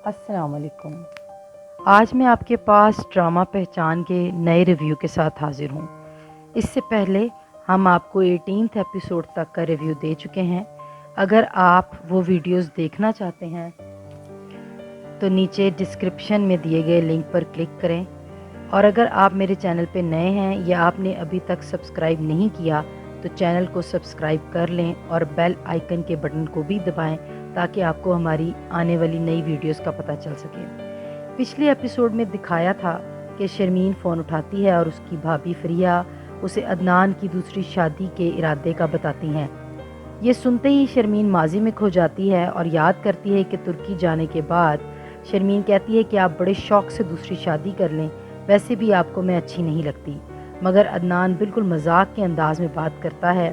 السلام علیکم۔ آج میں آپ کے پاس ڈرامہ پہچان کے نئے ریویو کے ساتھ حاضر ہوں۔ اس سے پہلے ہم آپ کو 18 ایپیسوڈ تک کا ریویو دے چکے ہیں۔ اگر آپ وہ ویڈیوز دیکھنا چاہتے ہیں تو نیچے ڈسکرپشن میں دیے گئے لنک پر کلک کریں، اور اگر آپ میرے چینل پہ نئے ہیں یا آپ نے ابھی تک سبسکرائب نہیں کیا تو چینل کو سبسکرائب کر لیں اور بیل آئیکن کے بٹن کو بھی دبائیں تاکہ آپ کو ہماری آنے والی نئی ویڈیوز کا پتہ چل سکے۔ پچھلے ایپیسوڈ میں دکھایا تھا کہ شرمین فون اٹھاتی ہے اور اس کی بھابھی فریہ اسے عدنان کی دوسری شادی کے ارادے کا بتاتی ہیں۔ یہ سنتے ہی شرمین ماضی میں کھو جاتی ہے اور یاد کرتی ہے کہ ترکی جانے کے بعد شرمین کہتی ہے کہ آپ بڑے شوق سے دوسری شادی کر لیں، ویسے بھی آپ کو میں اچھی نہیں لگتی، مگر عدنان بالکل مذاق کے انداز میں بات کرتا ہے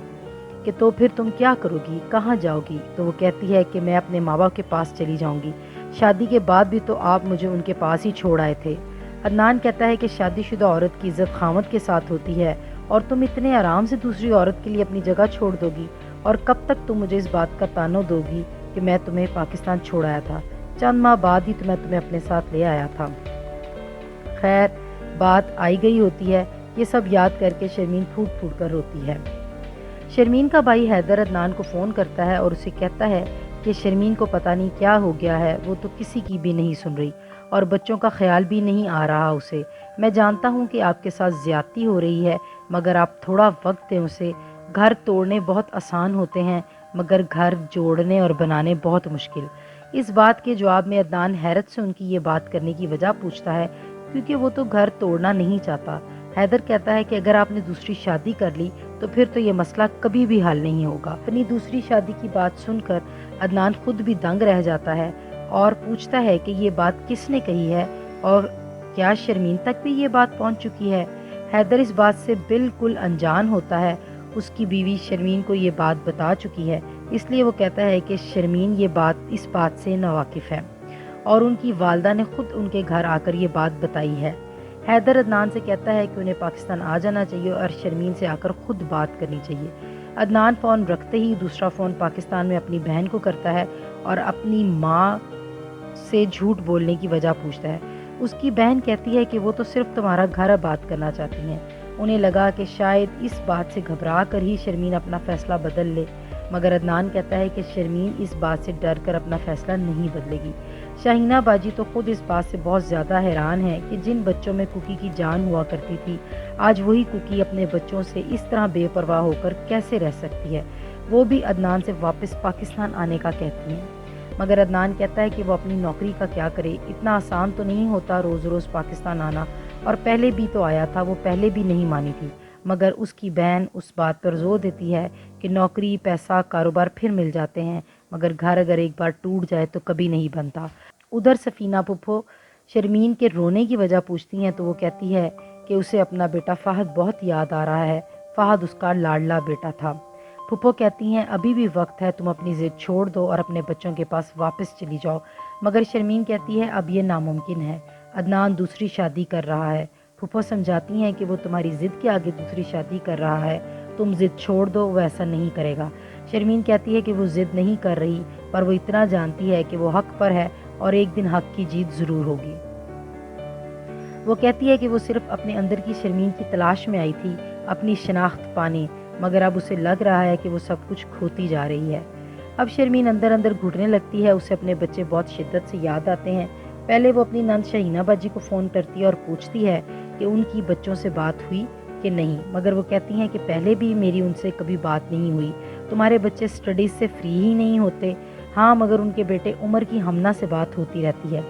کہ تو پھر تم کیا کرو گی، کہاں جاؤ گی؟ تو وہ کہتی ہے کہ میں اپنے ماں باپ کے پاس چلی جاؤں گی، شادی کے بعد بھی تو آپ مجھے ان کے پاس ہی چھوڑ آئے تھے۔ عدنان کہتا ہے کہ شادی شدہ عورت کی عزت خاوند کے ساتھ ہوتی ہے اور تم اتنے آرام سے دوسری عورت کے لیے اپنی جگہ چھوڑ دو گی، اور کب تک تم مجھے اس بات کا طعنہ دو گی کہ میں تمہیں پاکستان چھوڑ آیا تھا، چند ماہ بعد ہی تو میں تمہیں اپنے ساتھ لے آیا تھا۔ خیر، بات آئی گئی ہوتی ہے، یہ سب یاد کر کے شرمین پھوٹ پھوٹ کر روتی ہے۔ شرمین کا بھائی حیدر عدنان کو فون کرتا ہے اور اسے کہتا ہے کہ شرمین کو پتہ نہیں کیا ہو گیا ہے، وہ تو کسی کی بھی نہیں سن رہی اور بچوں کا خیال بھی نہیں آ رہا اسے۔ میں جانتا ہوں کہ آپ کے ساتھ زیادتی ہو رہی ہے، مگر آپ تھوڑا وقت دیں اسے۔ گھر توڑنے بہت آسان ہوتے ہیں مگر گھر جوڑنے اور بنانے بہت مشکل۔ اس بات کے جواب میں عدنان حیرت سے ان کی یہ بات کرنے کی وجہ پوچھتا ہے کیونکہ وہ تو گھر توڑنا نہیں چاہتا۔ حیدر کہتا ہے کہ اگر آپ نے دوسری شادی کر لی تو پھر تو یہ مسئلہ کبھی بھی حل نہیں ہوگا۔ اپنی دوسری شادی کی بات سن کر عدنان خود بھی دنگ رہ جاتا ہے اور پوچھتا ہے کہ یہ بات کس نے کہی ہے اور کیا شرمین تک بھی یہ بات پہنچ چکی ہے؟ حیدر اس بات سے بالکل انجان ہوتا ہے، اس کی بیوی شرمین کو یہ بات بتا چکی ہے، اس لیے وہ کہتا ہے کہ شرمین اس بات سے ناواقف ہے اور ان کی والدہ نے خود ان کے گھر آ کر یہ بات بتائی ہے۔ حیدر عدنان سے کہتا ہے کہ انہیں پاکستان آ جانا چاہیے اور شرمین سے آ کر خود بات کرنی چاہیے۔ عدنان فون رکھتے ہی دوسرا فون پاکستان میں اپنی بہن کو کرتا ہے اور اپنی ماں سے جھوٹ بولنے کی وجہ پوچھتا ہے۔ اس کی بہن کہتی ہے کہ وہ تو صرف تمہارا گھر آباد کرنا چاہتی ہیں۔ انہیں لگا کہ شاید اس بات سے گھبرا کر ہی شرمین اپنا فیصلہ بدل لے، مگر عدنان کہتا ہے کہ شرمین اس بات سے ڈر کر اپنا فیصلہ نہیں بدلے گی۔ شاہینہ باجی تو خود اس بات سے بہت زیادہ حیران ہے کہ جن بچوں میں کوکی کی جان ہوا کرتی تھی، آج وہی کوکی اپنے بچوں سے اس طرح بے پرواہ ہو کر کیسے رہ سکتی ہے۔ وہ بھی عدنان سے واپس پاکستان آنے کا کہتی ہیں، مگر عدنان کہتا ہے کہ وہ اپنی نوکری کا کیا کرے، اتنا آسان تو نہیں ہوتا روز روز پاکستان آنا، اور پہلے بھی تو آیا تھا، وہ پہلے بھی نہیں مانی تھی۔ مگر اس کی بہن اس بات پر زور دیتی ہے کہ نوکری، پیسہ، کاروبار پھر مل جاتے ہیں، مگر گھر اگر ایک بار ٹوٹ جائے تو کبھی نہیں بنتا۔ ادھر سفینہ پھپھو شرمین کے رونے کی وجہ پوچھتی ہیں تو وہ کہتی ہے کہ اسے اپنا بیٹا فہد بہت یاد آ رہا ہے، فہد اس کا لاڈلا بیٹا تھا۔ پھپھو کہتی ہیں ابھی بھی وقت ہے، تم اپنی ضد چھوڑ دو اور اپنے بچوں کے پاس واپس چلی جاؤ، مگر شرمین کہتی ہے اب یہ ناممکن ہے، عدنان دوسری شادی کر رہا ہے۔ پھپھو سمجھاتی ہیں کہ وہ تمہاری ضد کے آگے دوسری شادی کر رہا ہے، تم ضد چھوڑ دو، وہ ایسا نہیں کرے گا۔ شرمین کہتی ہے کہ وہ ضد نہیں کر رہی، پر وہ اتنا جانتی ہے کہ وہ حق پر ہے اور ایک دن حق کی جیت ضرور ہوگی۔ وہ کہتی ہے کہ وہ صرف اپنے اندر کی شرمین کی تلاش میں آئی تھی، اپنی شناخت پانے، مگر اب اسے لگ رہا ہے کہ وہ سب کچھ کھوتی جا رہی ہے۔ اب شرمین اندر اندر گھٹنے لگتی ہے، اسے اپنے بچے بہت شدت سے یاد آتے ہیں۔ پہلے وہ اپنی نند شاہینہ باجی کو فون کرتی ہے اور پوچھتی ہے کہ ان کی بچوں سے بات ہوئی کہ نہیں، مگر وہ کہتی ہیں کہ پہلے بھی میری ان سے کبھی بات نہیں ہوئی، تمہارے بچے سٹڈیز سے فری ہی نہیں ہوتے؟ ہاں، مگر ان کے بیٹے عمر کی ہمنا سے بات ہوتی رہتی ہے۔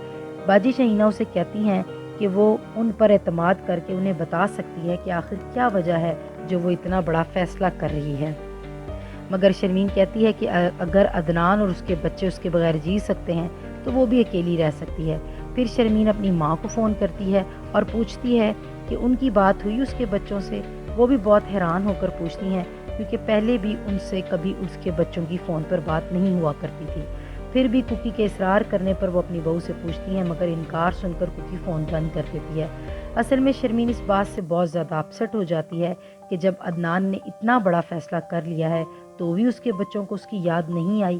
باجی شاہینہ اسے کہتی ہیں کہ وہ ان پر اعتماد کر کے انہیں بتا سکتی ہے کہ آخر کیا وجہ ہے جو وہ اتنا بڑا فیصلہ کر رہی ہے، مگر شرمین کہتی ہے کہ اگر عدنان اور اس کے بچے اس کے بغیر جی سکتے ہیں تو وہ بھی اکیلی رہ سکتی ہے۔ پھر شرمین اپنی ماں کو فون کرتی ہے اور پوچھتی ہے کہ ان کی بات ہوئی اس کے بچوں سے۔ وہ بھی بہت حیران ہو کر پوچھتی ہیں کیونکہ پہلے بھی ان سے کبھی اس کے بچوں کی فون پر بات نہیں ہوا کرتی تھی۔ پھر بھی کوکی کے اصرار کرنے پر وہ اپنی بہو سے پوچھتی ہیں، مگر انکار سن کر کوکی فون بند کر دیتی ہے۔ اصل میں شرمین اس بات سے بہت زیادہ اپسٹ ہو جاتی ہے کہ جب عدنان نے اتنا بڑا فیصلہ کر لیا ہے تو بھی اس کے بچوں کو اس کی یاد نہیں آئی۔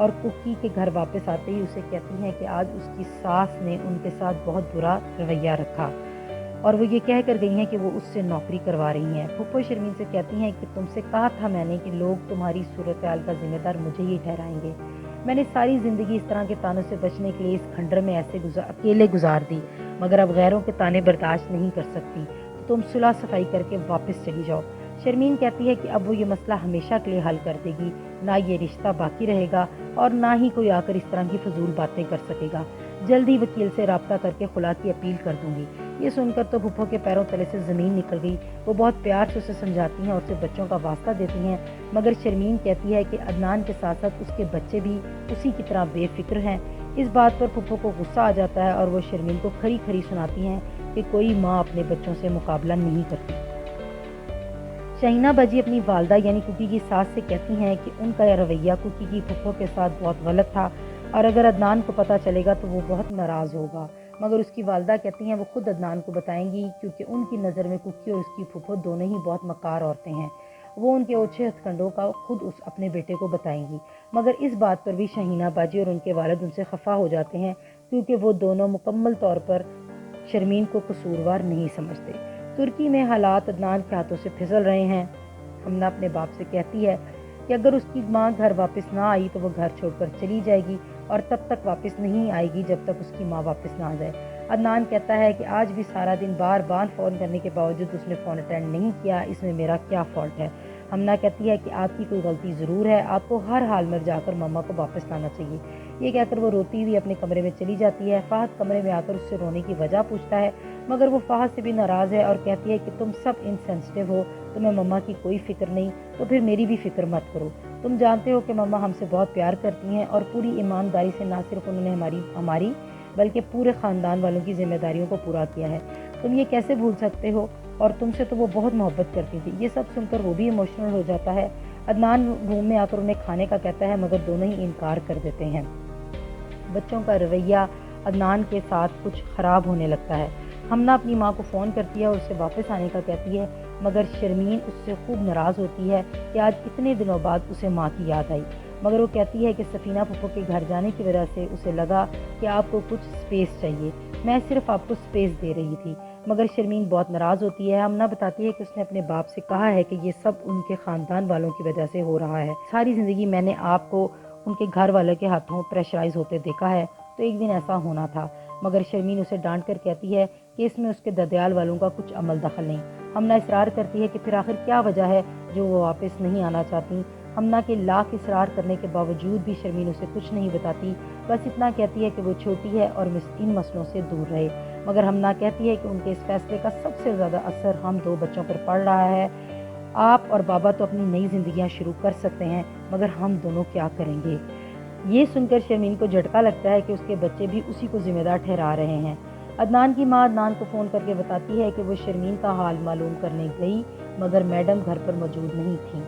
اور کوکی کے گھر واپس آتے ہی اسے کہتی ہیں کہ آج اس کی ساس نے ان کے ساتھ بہت برا رویہ رکھا اور وہ یہ کہہ کر گئی ہیں کہ وہ اس سے نوکری کروا رہی ہیں۔ پھپھو شرمین سے کہتی ہیں کہ تم سے کہا تھا میں نے کہ لوگ تمہاری صورتحال کا ذمہ دار مجھے ہی ٹھہرائیں گے۔ میں نے ساری زندگی اس طرح کے تانوں سے بچنے کے لیے اس کھنڈر میں ایسے اکیلے گزار دی، مگر اب غیروں کے تانے برداشت نہیں کر سکتی، تو تم صلح صفائی کر کے واپس چلی جاؤ۔ شرمین کہتی ہے کہ اب وہ یہ مسئلہ ہمیشہ کے لیے حل کر دے گی، نہ یہ رشتہ باقی رہے گا اور نہ ہی کوئی آ کر اس طرح کی فضول باتیں کر سکے گا۔ جلدی وکیل سے رابطہ کر کے خلا کی اپیل کر دوں گی۔ یہ سن کر تو پھپھو کے پیروں تلے سے زمین نکل گئی۔ وہ بہت پیار سے اسے سمجھاتی ہیں اور اسے بچوں کا واسطہ دیتی ہیں، مگر شرمین کہتی ہے کہ عدنان کے ساتھ ساتھ اس کے بچے بھی اسی کی طرح بے فکر ہیں۔ اس بات پر پھپھو کو غصہ آ جاتا ہے اور وہ شرمین کو کھری کھری سناتی ہیں کہ کوئی ماں اپنے بچوں سے مقابلہ نہیں کرتی۔ شہینہ باجی اپنی والدہ یعنی کوکی کی ساس سے کہتی ہیں کہ ان کا یہ رویہ کوکی کی پھپھو کے ساتھ بہت غلط تھا اور اگر عدنان کو پتہ چلے گا تو وہ بہت ناراض ہوگا، مگر اس کی والدہ کہتی ہیں وہ خود عدنان کو بتائیں گی، کیونکہ ان کی نظر میں کوکی اور اس کی پھپھو دونوں ہی بہت مکار عورتیں ہیں۔ وہ ان کے اوچھے ہتھ کنڈوں کا خود اپنے بیٹے کو بتائیں گی، مگر اس بات پر بھی شہینہ باجی اور ان کے والد ان سے خفا ہو جاتے ہیں، کیونکہ وہ دونوں مکمل طور پر شرمین کو قصوروار نہیں سمجھتے۔ ترکی میں حالات عدنان کے ہاتھوں سے پھسل رہے ہیں۔ ہمنا اپنے باپ سے کہتی ہے کہ اگر اس کی ماں گھر واپس نہ آئی تو وہ گھر چھوڑ کر چلی جائے گی اور تب تک واپس نہیں آئے گی جب تک اس کی ماں واپس نہ آ جائے۔ عدنان کہتا ہے کہ آج بھی سارا دن بار بار فون کرنے کے باوجود اس نے فون اٹینڈ نہیں کیا، اس میں میرا کیا فالٹ ہے؟ ہمنا کہتی ہے کہ آپ کی کوئی غلطی ضرور ہے، آپ کو ہر حال میں جا کر ماما کو واپس لانا چاہیے۔ یہ کہہ کر وہ روتی ہوئی اپنے کمرے میں چلی جاتی ہے۔ فہد کمرے میں آ کر اس سے رونے کی وجہ پوچھتا ہے، مگر وہ فہد سے بھی ناراض ہے اور کہتی ہے کہ تم سب انسینسٹیو ہو، تمہیں مما کی کوئی فکر نہیں، تو پھر میری بھی فکر مت کرو۔ تم جانتے ہو کہ مما ہم سے بہت پیار کرتی ہیں اور پوری ایمانداری سے نہ صرف انہوں نے ہماری بلکہ پورے خاندان والوں کی ذمہ داریوں کو پورا کیا ہے۔ تم یہ کیسے بھول سکتے ہو؟ اور تم سے تو وہ بہت محبت کرتی تھی۔ یہ سب سن کر وہ بھی ایموشنل ہو جاتا ہے۔ عدنان روم میں آ کر انہیں کھانے کا کہتا ہے، مگر دونوں ہی انکار کر دیتے ہیں۔ بچوں کا رویہ عدنان کے ساتھ کچھ خراب ہونے لگتا ہے۔ ہمنا اپنی ماں کو فون کرتی ہے اور اسے واپس آنے کا کہتی ہے، مگر شرمین اس سے خوب ناراض ہوتی ہے کہ آج اتنے دنوں بعد اسے ماں کی یاد آئی، مگر وہ کہتی ہے کہ سفینہ پھپھو کے گھر جانے کی وجہ سے اسے لگا کہ آپ کو کچھ سپیس چاہیے، میں صرف آپ کو سپیس دے رہی تھی، مگر شرمین بہت ناراض ہوتی ہے۔ ہمنا بتاتی ہے کہ اس نے اپنے باپ سے کہا ہے کہ یہ سب ان کے خاندان والوں کی وجہ سے ہو رہا ہے، ساری زندگی میں نے آپ کو ان کے گھر والوں کے ہاتھوں پریشرائز ہوتے دیکھا ہے، تو ایک دن ایسا ہونا تھا، مگر شرمین اسے ڈانٹ کر کہتی ہے کہ اس میں اس کے ددیال والوں کا کچھ عمل دخل نہیں۔ ہمنا اصرار کرتی ہے کہ پھر آخر کیا وجہ ہے جو وہ واپس نہیں آنا چاہتی۔ ہمنا کے لاکھ اصرار کرنے کے باوجود بھی شرمین اسے کچھ نہیں بتاتی، بس اتنا کہتی ہے کہ وہ چھوٹی ہے اور ان مسئلوں سے دور رہے، مگر ہمنا کہتی ہے کہ ان کے اس فیصلے کا سب سے زیادہ اثر ہم دو بچوں پر پڑ رہا ہے۔ آپ اور بابا تو اپنی نئی زندگیاں شروع کر سکتے ہیں، مگر ہم دونوں کیا کریں گے؟ یہ سن کر شرمین کو جھٹکا لگتا ہے کہ اس کے بچے بھی اسی کو ذمہ دار ٹھہرا رہے ہیں۔ عدنان کی ماں عدنان کو فون کر کے بتاتی ہے کہ وہ شرمین کا حال معلوم کرنے گئی، مگر میڈم گھر پر موجود نہیں تھیں،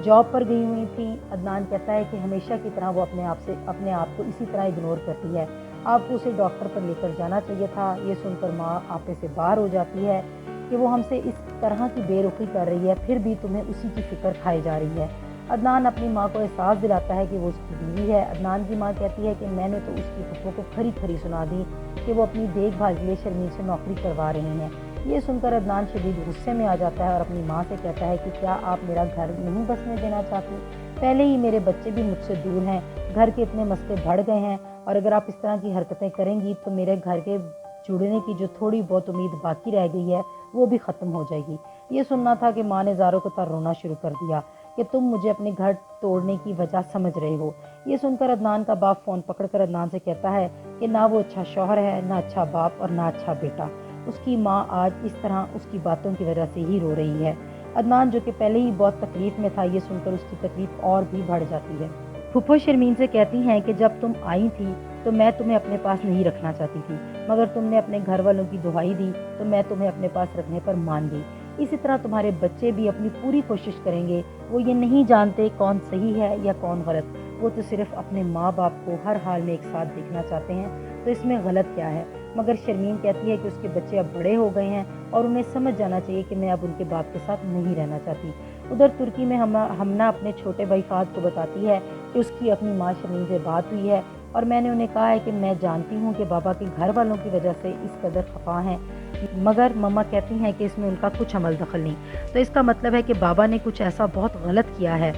جاب پر گئی ہوئی تھیں۔ عدنان کہتا ہے کہ ہمیشہ کی طرح وہ اپنے آپ کو اسی طرح اگنور کرتی ہے، آپ کو اسے ڈاکٹر پر لے کر جانا چاہیے تھا۔ یہ سن کر ماں آپے سے باہر ہو جاتی ہے کہ وہ ہم سے اس طرح کی بے رخی کر رہی ہے، پھر بھی تمہیں اسی کی فکر کھائی جا رہی ہے۔ عدنان اپنی ماں کو احساس دلاتا ہے کہ وہ اس کی بیوی ہے۔ عدنان کی ماں کہتی ہے کہ میں نے تو اس کی پھپھو کو کھری کھری سنا دی کہ وہ اپنی دیکھ بھال کے لیے شرمین سے نوکری کروا رہے ہیں۔ یہ سن کر عدنان شدید غصے میں آ جاتا ہے اور اپنی ماں سے کہتا ہے کہ کیا آپ میرا گھر نہیں بسنے دینا چاہتی؟ پہلے ہی میرے بچے بھی مجھ سے دور ہیں، گھر کے اتنے مسئلے بڑھ گئے ہیں، اور اگر آپ اس طرح کی حرکتیں کریں گی تو میرے گھر کے جڑنے کی جو تھوڑی بہت امید باقی رہ گئی ہے وہ بھی ختم ہو جائے گی۔ یہ سننا تھا کہ ماں نے زاروں کو تر رونا شروع کر دیا کہ تم مجھے اپنے گھر توڑنے کی وجہ سمجھ رہے ہو۔ یہ سن کر عدنان کا باپ فون پکڑ کر عدنان سے کہتا ہے کہ نہ وہ اچھا شوہر ہے، نہ اچھا باپ اور نہ اچھا بیٹا، اس کی ماں آج اس طرح اس کی باتوں کی وجہ سے ہی رو رہی ہے۔ عدنان جو کہ پہلے ہی بہت تکلیف میں تھا، یہ سن کر اس کی تکلیف اور بھی بڑھ جاتی ہے۔ پھپھو شرمین سے کہتی ہیں کہ جب تم آئی تھی تو میں تمہیں اپنے پاس نہیں رکھنا چاہتی تھی، مگر تم نے اپنے گھر والوں کی دہائی دی تو میں تمہیں اپنے پاس رکھنے پر مان گئی۔ اسی طرح تمہارے بچے بھی اپنی پوری کوشش کریں گے، وہ یہ نہیں جانتے کون صحیح ہے یا کون غلط، وہ تو صرف اپنے ماں باپ کو ہر حال میں ایک ساتھ دیکھنا چاہتے ہیں، تو اس میں غلط کیا ہے؟ مگر شرمین کہتی ہے کہ اس کے بچے اب بڑے ہو گئے ہیں اور انہیں سمجھ جانا چاہیے کہ میں اب ان کے باپ کے ساتھ نہیں رہنا چاہتی۔ ادھر ترکی میں ہمنا اپنے چھوٹے بھائی فہد کو بتاتی ہے کہ اس کی اپنی ماں شرمین سے بات ہوئی ہے اور میں نے انہیں کہا ہے کہ میں جانتی ہوں کہ بابا کے گھر والوں کی وجہ سے اس قدر خفا ہیں، مگر مما کہتی ہیں کہ اس میں ان کا کچھ عمل دخل نہیں۔ تو اس کا مطلب ہے کہ بابا نے کچھ ایسا بہت غلط کیا ہے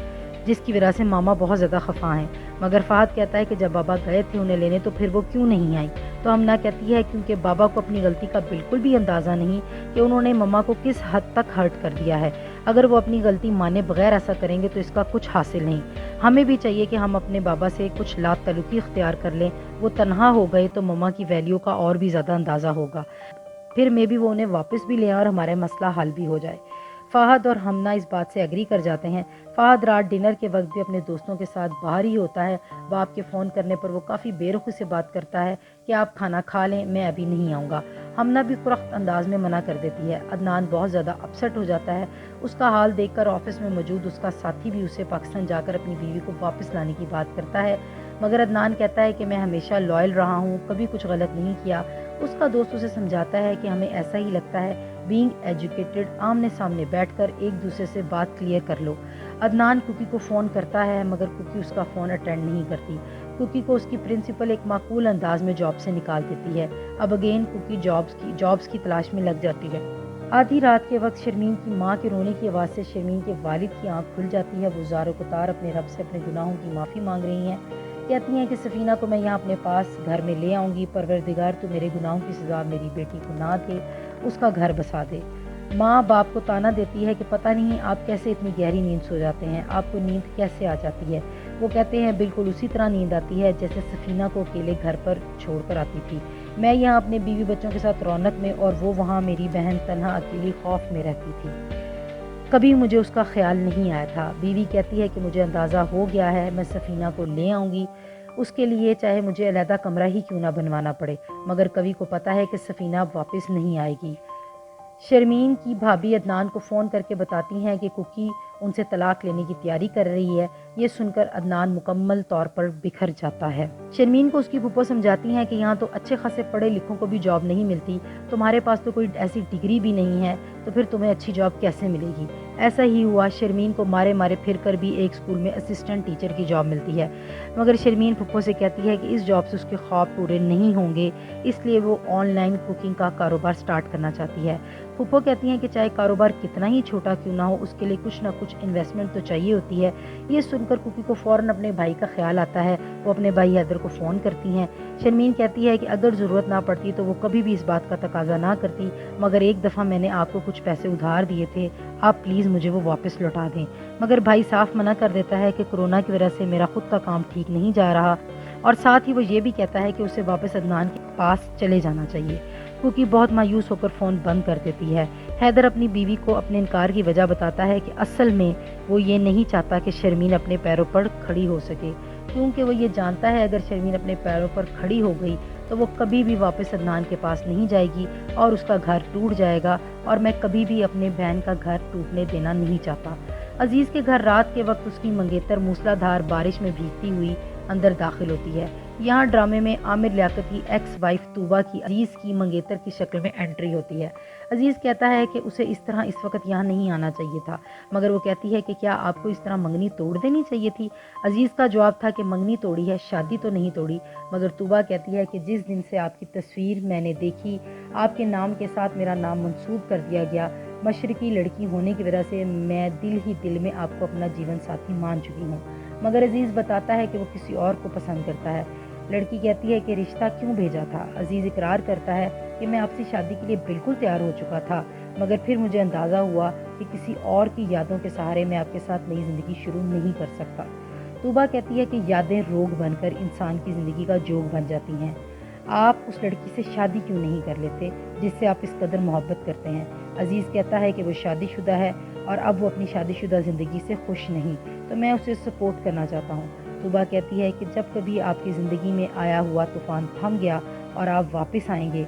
جس کی وجہ سے ماما بہت زیادہ خفا ہیں۔ مگر فہد کہتا ہے کہ جب بابا گئے تھے انہیں لینے تو پھر وہ کیوں نہیں آئی؟ تو ہمنا کہتی ہے کیونکہ بابا کو اپنی غلطی کا بالکل بھی اندازہ نہیں کہ انہوں نے مما کو کس حد تک ہرٹ کر دیا ہے۔ اگر وہ اپنی غلطی مانے بغیر ایسا کریں گے تو اس کا کچھ حاصل نہیں۔ ہمیں بھی چاہیے کہ ہم اپنے بابا سے کچھ لا تعلقی اختیار کر لیں، وہ تنہا ہو گئے تو مما کی ویلیو کا اور بھی زیادہ اندازہ ہوگا، پھر میں بھی وہ انہیں واپس بھی لیں اور ہمارے مسئلہ حل بھی ہو جائے۔ فہد اور ہمنا اس بات سے ایگری کر جاتے ہیں۔ فہد رات ڈنر کے وقت بھی اپنے دوستوں کے ساتھ باہر ہی ہوتا ہے۔ باپ کے فون کرنے پر وہ کافی بے رخی سے بات کرتا ہے کہ آپ کھانا کھا لیں، میں ابھی نہیں آؤں گا۔ ہمنا بھی کرخت انداز میں منع کر دیتی ہے۔ عدنان بہت زیادہ اپسٹ ہو جاتا ہے۔ اس کا حال دیکھ کر آفس میں موجود اس کا ساتھی بھی اسے پاکستان جا کر اپنی بیوی کو واپس لانے کی بات کرتا ہے، مگر عدنان کہتا ہے کہ میں ہمیشہ لائل رہا ہوں، کبھی کچھ غلط نہیں کیا۔ اس کا دوست اسے سمجھاتا ہے کہ ہمیں ایسا ہی لگتا ہے، بینگ ایجوکیٹڈ، آمنے سامنے بیٹھ کر ایک دوسرے سے بات کلیئر کر لو۔ عدنان کوکی کو فون کرتا ہے مگر کوکی اس کا فون اٹینڈ نہیں کرتی۔ کوکی کو اس کی پرنسپل ایک معقول انداز میں جاب سے نکال دیتی ہے۔ اب اگین کوکی جابز کی تلاش میں لگ جاتی ہے۔ آدھی رات کے وقت شرمین کی ماں کے رونے کی آواز سے شرمین کے والد کی آنکھ کھل جاتی ہے۔ وہ زار و قطار اپنے رب سے اپنے گناہوں کی معافی مانگ رہی ہیں، کہتی ہیں کہ سفینہ کو میں یہاں اپنے پاس گھر میں لے آؤں گی، پروردگار تو میرے گناہوں کی سزا میری بیٹی کو نہ دے، اس کا گھر بسا دے۔ ماں باپ کو تانا دیتی ہے کہ پتہ نہیں آپ کیسے اتنی گہری نیند سو جاتے ہیں، آپ کو نیند کیسے آ جاتی ہے؟ وہ کہتے ہیں بالکل اسی طرح نیند آتی ہے جیسے سفینہ کو اکیلے گھر پر چھوڑ کر آتی تھی۔ میں یہاں اپنے بیوی بچوں کے ساتھ رونق میں اور وہ وہاں میری بہن تنہا اکیلی خوف میں رہتی تھی، کبھی مجھے اس کا خیال نہیں آیا تھا۔ بیوی کہتی ہے کہ مجھے اندازہ ہو گیا ہے، میں سفینہ کو لے آؤں گی، اس کے لیے چاہے مجھے علیحدہ کمرہ ہی کیوں نہ بنوانا پڑے، مگر کبھی کو پتہ ہے کہ سفینہ اب واپس نہیں آئے گی۔ شرمین کی بھابھی عدنان کو فون کر کے بتاتی ہیں کہ کوکی ان سے طلاق لینے کی تیاری کر رہی ہے۔ یہ سن کر عدنان مکمل طور پر بکھر جاتا ہے۔ شرمین کو اس کی پھپھو سمجھاتی ہیں کہ یہاں تو اچھے خاصے پڑھے لکھوں کو بھی جاب نہیں ملتی، تمہارے پاس تو کوئی ایسی ڈگری بھی نہیں ہے، تو پھر تمہیں اچھی جاب کیسے ملے گی؟ ایسا ہی ہوا، شرمین کو مارے مارے پھر کر بھی ایک اسکول میں اسسٹنٹ ٹیچر کی جاب ملتی ہے، مگر شرمین پھپھو سے کہتی ہے کہ اس جاب سے اس کے خواب پورے نہیں ہوں گے، اس لیے وہ آن لائن کوکنگ کا کاروبار سٹارٹ کرنا چاہتی ہے۔ پھپھو کہتی ہیں کہ چاہے کاروبار کتنا ہی چھوٹا کیوں نہ ہو، اس کے لیے کچھ نہ کچھ انویسٹمنٹ تو چاہیے ہوتی ہے۔ یہ سن کر کوکی کو فوراً اپنے بھائی کا خیال آتا ہے۔ وہ اپنے بھائی حیدر کو فون کرتی ہیں۔ شرمین کہتی ہے کہ اگر ضرورت نہ پڑتی تو وہ کبھی بھی اس بات کا تقاضا نہ کرتی، مگر ایک دفعہ میں نے آپ کو کچھ پیسے ادھار دیے تھے، آپ پلیز مجھے وہ واپس لوٹا دیں۔ مگر بھائی صاف منع کر دیتا ہے کہ کورونا کی وجہ سے میرا خود کا کام ٹھیک نہیں جا رہا، اور ساتھ ہی وہ یہ بھی کہتا ہے کہ اسے واپس عدنان کے پاس چلے جانا چاہیے۔ کوکی بہت مایوس ہو کر فون بند کر دیتی ہے۔ حیدر اپنی بیوی کو اپنے انکار کی وجہ بتاتا ہے کہ اصل میں وہ یہ نہیں چاہتا کہ شرمین اپنے پیروں پر کھڑی ہو سکے، کیونکہ وہ یہ جانتا ہے اگر شرمین اپنے پیروں پر کھڑی ہو گئی تو وہ کبھی بھی واپس عدنان کے پاس نہیں جائے گی اور اس کا گھر ٹوٹ جائے گا، اور میں کبھی بھی اپنے بہن کا گھر ٹوٹنے دینا نہیں چاہتا۔ عزیز کے گھر رات کے وقت اس کی منگیتر موسلا دھار بارش میں بھیگتی ہوئی اندر داخل ہوتی ہے۔ یہاں ڈرامے میں عامر لیاقت کی ایکس وائف طوبہ کی عزیز کی منگیتر کی شکل میں انٹری ہوتی ہے۔ عزیز کہتا ہے کہ اسے اس طرح اس وقت یہاں نہیں آنا چاہیے تھا، مگر وہ کہتی ہے کہ کیا آپ کو اس طرح منگنی توڑ دینی چاہیے تھی؟ عزیز کا جواب تھا کہ منگنی توڑی ہے، شادی تو نہیں توڑی، مگر طوبہ کہتی ہے کہ جس دن سے آپ کی تصویر میں نے دیکھی، آپ کے نام کے ساتھ میرا نام منسوب کر دیا گیا، مشرقی لڑکی ہونے کی وجہ سے میں دل ہی دل میں آپ کو اپنا جیون ساتھی مان چکی ہوں۔ مگر عزیز بتاتا ہے کہ وہ کسی اور کو پسند کرتا ہے۔ لڑکی کہتی ہے کہ رشتہ کیوں بھیجا تھا؟ عزیز اقرار کرتا ہے کہ میں آپ سے شادی کے لیے بالکل تیار ہو چکا تھا، مگر پھر مجھے اندازہ ہوا کہ کسی اور کی یادوں کے سہارے میں آپ کے ساتھ نئی زندگی شروع نہیں کر سکتا۔ طوبہ کہتی ہے کہ یادیں روگ بن کر انسان کی زندگی کا جوگ بن جاتی ہیں، آپ اس لڑکی سے شادی کیوں نہیں کر لیتے جس سے آپ اس قدر محبت کرتے ہیں؟ عزیز کہتا ہے کہ وہ شادی شدہ ہے اور اب وہ اپنی شادی شدہ زندگی سے خوش نہیں، تو میں اسے سپورٹ کرنا چاہتا ہوں۔ طوبہ کہتی ہے کہ جب کبھی آپ کی زندگی میں آیا ہوا طوفان تھم گیا اور آپ واپس آئیں گے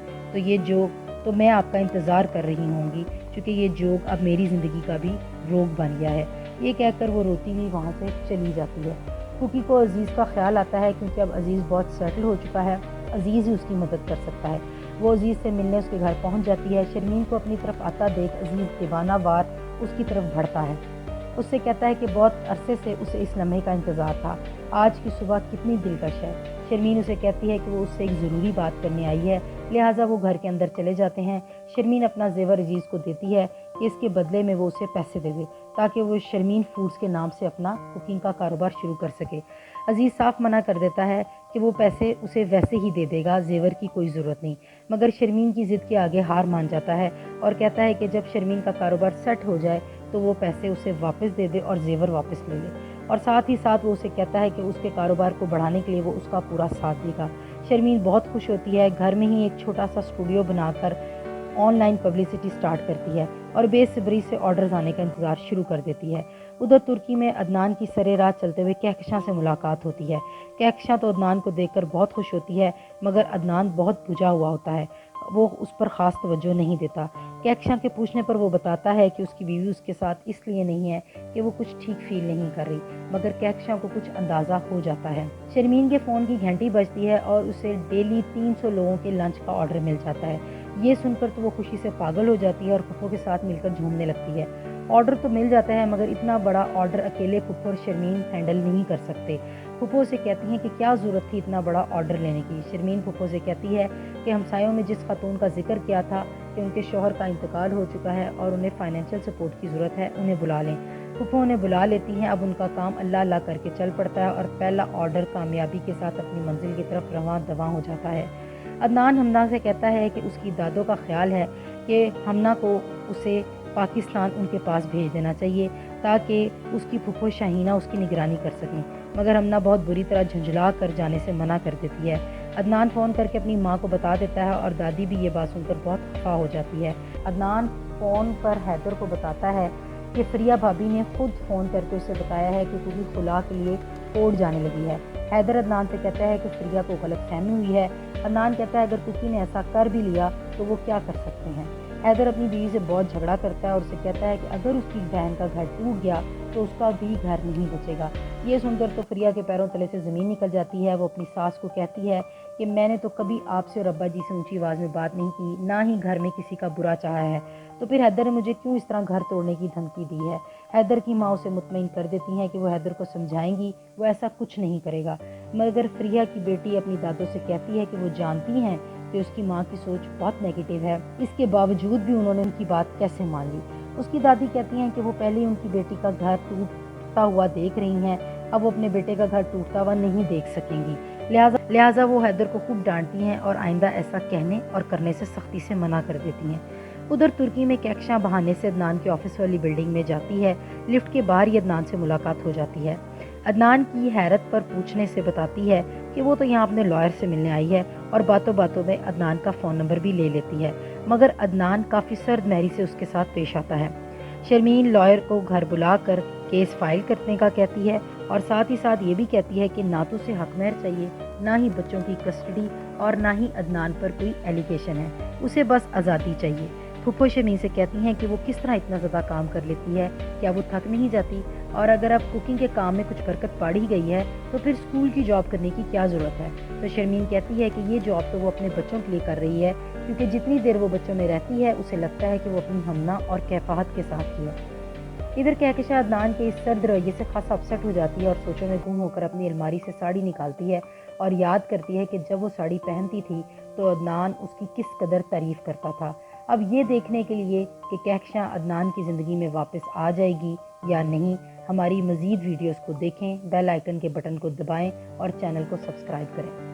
تو میں آپ کا انتظار کر رہی ہوں گی، چونکہ یہ جوگ اب میری زندگی کا بھی روگ بن گیا ہے۔ یہ کہہ کر وہ روتی ہوئی وہاں سے چلی جاتی ہے۔ کوکی کو عزیز کا خیال آتا ہے کیونکہ اب عزیز بہت سیٹل ہو چکا ہے، عزیز ہی اس کی مدد کر سکتا ہے۔ وہ عزیز سے ملنے اس کے گھر پہنچ جاتی ہے۔ شرمین کو اپنی طرف آتا دیکھ عزیز دیوانہ وار اس کی طرف بڑھتا ہے، اس سے کہتا ہے کہ بہت عرصے سے اسے اس لمحے کا انتظار تھا، آج کی صبح کتنی دلکش ہے۔ شرمین اسے کہتی ہے کہ وہ اس سے ایک ضروری بات کرنے آئی ہے، لہٰذا وہ گھر کے اندر چلے جاتے ہیں۔ شرمین اپنا زیور عزیز کو دیتی ہے کہ اس کے بدلے میں وہ اسے پیسے دے دے تاکہ وہ شرمین فوڈز کے نام سے اپنا کوکنگ کا کاروبار شروع کر سکے۔ عزیز صاف منع کر دیتا ہے کہ وہ پیسے اسے ویسے ہی دے دے گا، زیور کی کوئی ضرورت نہیں، مگر شرمین کی ضد کے آگے ہار مان جاتا ہے اور کہتا ہے کہ جب شرمین کا کاروبار سیٹ ہو جائے تو وہ پیسے اسے واپس دے دے اور زیور واپس لے لے، اور ساتھ ہی ساتھ وہ اسے کہتا ہے کہ اس کے کاروبار کو بڑھانے کے لیے وہ اس کا پورا ساتھ دے گا۔ شرمین بہت خوش ہوتی ہے، گھر میں ہی ایک چھوٹا سا اسٹوڈیو بنا کر آن لائن پبلسٹی سٹارٹ کرتی ہے اور بے صبری سے آرڈرز آنے کا انتظار شروع کر دیتی ہے۔ ادھر ترکی میں عدنان کی سرے راہ چلتے ہوئے کہکشاں سے ملاقات ہوتی ہے۔ کہکشاں تو عدنان کو دیکھ کر بہت خوش ہوتی ہے، مگر عدنان بہت بجھا ہوا ہوتا ہے، وہ اس پر خاص توجہ نہیں دیتا۔ کہکشاں کے پوچھنے پر وہ بتاتا ہے کہ اس کی بیوی اس کے ساتھ اس لیے نہیں ہے کہ وہ کچھ ٹھیک فیل نہیں کر رہی، مگر کہکشاں کو کچھ اندازہ ہو جاتا ہے۔ شرمین کے فون کی گھنٹی بجتی ہے اور اسے ڈیلی 300 لوگوں کے لنچ کا آرڈر مل جاتا ہے۔ یہ سن کر تو وہ خوشی سے پاگل ہو جاتی ہے اور پھپھو کے ساتھ مل کر جھومنے لگتی ہے۔ آرڈر تو مل جاتا ہے، مگر اتنا بڑا آرڈر اکیلے پھپھو اور شرمین ہینڈل نہیں کر سکتے۔ پھپھو سے کہتی ہیں کہ کیا ضرورت تھی اتنا بڑا آرڈر لینے کی۔ شرمین پھپھو سے کہتی ہے کہ ہمسایوں میں جس خاتون کا ذکر کیا تھا کہ ان کے شوہر کا انتقال ہو چکا ہے اور انہیں فائنینشیل سپورٹ کی ضرورت ہے، انہیں بلا لیں۔ پھپھو انہیں بلا لیتی ہیں۔ اب ان کا کام اللہ اللہ کر کے چل پڑتا ہے اور پہلا آرڈر کامیابی کے ساتھ اپنی منزل کی طرف رواں دواں ہو جاتا ہے۔ عدنان ہمنہ سے کہتا ہے کہ اس کی دادوں کا خیال ہے کہ ہمنہ کو اسے پاکستان ان کے پاس بھیج دینا چاہیے تاکہ اس کی پھپھو شاہینہ اس کی نگرانی کر سکیں، مگر ہمنہ بہت بری طرح جھنجھلا کر جانے سے منع کر دیتی ہے۔ عدنان فون کر کے اپنی ماں کو بتا دیتا ہے اور دادی بھی یہ بات سن کر بہت خفا ہو جاتی ہے۔ عدنان فون پر حیدر کو بتاتا ہے کہ فریہ بھابی نے خود فون کر کے اسے بتایا ہے کہ تو بھی خلا کے لیے کوٹ جانے لگی ہے۔ حیدر عدنان سے کہتا ہے کہ فریہ کو غلط فہمی ہوئی ہے۔ عدنان کہتا ہے اگر کوکی نے ایسا کر بھی لیا تو وہ کیا کر سکتے ہیں۔ حیدر اپنی بیوی سے بہت جھگڑا کرتا ہے اور اسے کہتا ہے کہ اگر اس کی بہن کا گھر ٹوٹ گیا تو اس کا بھی گھر نہیں بچے گا۔ یہ سن کر تو فریہ کے پیروں تلے سے زمین نکل جاتی ہے۔ وہ اپنی ساس کو کہتی ہے کہ میں نے تو کبھی آپ سے اور ابا جی سے اونچی آواز میں بات نہیں کی، نہ ہی گھر میں کسی کا برا چاہا ہے، تو پھر حیدر نے مجھے کیوں اس طرح گھر توڑنے کی دھمکی دی ہے۔ حیدر کی ماں اسے مطمئن کر دیتی ہیں کہ وہ حیدر کو سمجھائیں گی، وہ ایسا کچھ نہیں کرے گا، مگر فریہ کی بیٹی اپنی دادوں سے کہتی ہے کہ وہ جانتی ہیں کہ اس کی ماں کی سوچ بہت نیگیٹو ہے، اس کے باوجود بھی انہوں نے ان کی بات کیسے مان لی۔ اس کی دادی کہتی ہیں کہ وہ پہلے ہی ان کی بیٹی کا گھر ٹوٹتا ہوا دیکھ رہی ہیں، اب وہ اپنے بیٹے کا گھر ٹوٹتا ہوا نہیں دیکھ سکیں گی، لہٰذا وہ حیدر کو خوب ڈانٹتی ہیں اور آئندہ ایسا کہنے اور کرنے سے سختی سے منع کر دیتی ہیں۔ ادھر ترکی میں کہکشاں بہانے سے عدنان کے آفس والی بلڈنگ میں جاتی ہے۔ لفٹ کے باہر ہی عدنان سے ملاقات ہو جاتی ہے۔ عدنان کی حیرت پر پوچھنے سے بتاتی ہے کہ وہ تو یہاں اپنے لائر سے ملنے آئی ہے اور باتوں باتوں میں عدنان کا فون نمبر بھی لے لیتی ہے، مگر عدنان کافی سرد مہری سے اس کے ساتھ پیش آتا ہے۔ شرمین لائر کو گھر بلا کر کیس فائل کرنے کا کہتی ہے اور ساتھ ہی ساتھ یہ بھی کہتی ہے کہ نہ تو اسے حق مہر چاہیے، نہ ہی بچوں کی کسٹڈی اور نہ ہی عدنان پر کوئی ایلیگیشن ہے، اسے بس آزادی چاہیے۔ پھپھو شرمین سے کہتی ہیں کہ وہ کس طرح اتنا زیادہ کام کر لیتی ہے، کیا وہ تھک نہیں جاتی، اور اگر اب کوکنگ کے کام میں کچھ برکت پاڑی گئی ہے تو پھر اسکول کی جاب کرنے کی کیا ضرورت ہے۔ تو شرمین کہتی ہے کہ یہ جاب تو وہ اپنے بچوں کے لیے کر رہی ہے، کیونکہ جتنی دیر وہ بچوں میں رہتی ہے اسے لگتا ہے کہ وہ اپنی ہمنہ اور کفایت کے ساتھ کی ہے۔ ادھر کہکشاں عدنان کے اس سرد رویے سے خاصا اپسٹ ہو جاتی ہے اور سوچوں میں گم ہو کر اپنی الماری سے ساڑی نکالتی ہے اور یاد کرتی ہے کہ جب وہ ساڑی پہنتی تھی تو عدنان اس کی کس قدر تعریف کرتا تھا۔ اب یہ دیکھنے کے لیے کہ کہکشاں عدنان کی زندگی میں واپس آ جائے گی یا نہیں، ہماری مزید ویڈیوز کو دیکھیں، بیل آئیکن کے بٹن کو دبائیں اور چینل کو سبسکرائب کریں۔